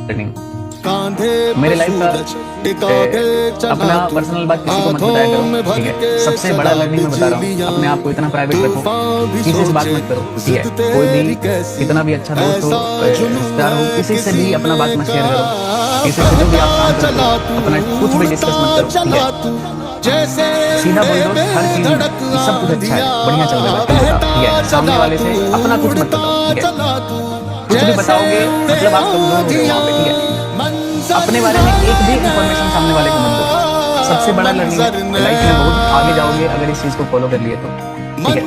Learning. मेरे life का अपना पर्सनल बात किसी को मत बताया करो, ठीक है। सबसे बड़ा लर्निंग मैं बता रहा हूँ, अपने आप को इतना प्राइवेट रखो, किसी से बात मत करो, ठीक है। कोई भी कितना भी अच्छा दोस्त हो, रिश्तेदार हो, किसी से भी अपना बात मत शेयर करो, किसी से जो भी आप काम कर रहे हो अपना कुछ भी डिस्कस मत करो, ठीक है। सीधा बोल दो हर चीज में कि सब कुछ अच्छा है, बढ़िया चल रहा है, ठीक है। सामने वाले से अपना कुछ मत बताओ, ठीक है। कुछ भी बताओगे मतलब आप कमजोर हो गए वहाँ पे, ठीक है। अपने बारे में एक भी इंफॉर्मेशन सामने वाले को मत दो। सबसे बड़ा लर्निंग है, लाइफ में बहुत आगे जाओगे अगर इस चीज को फॉलो कर लिए तो, ठीक है।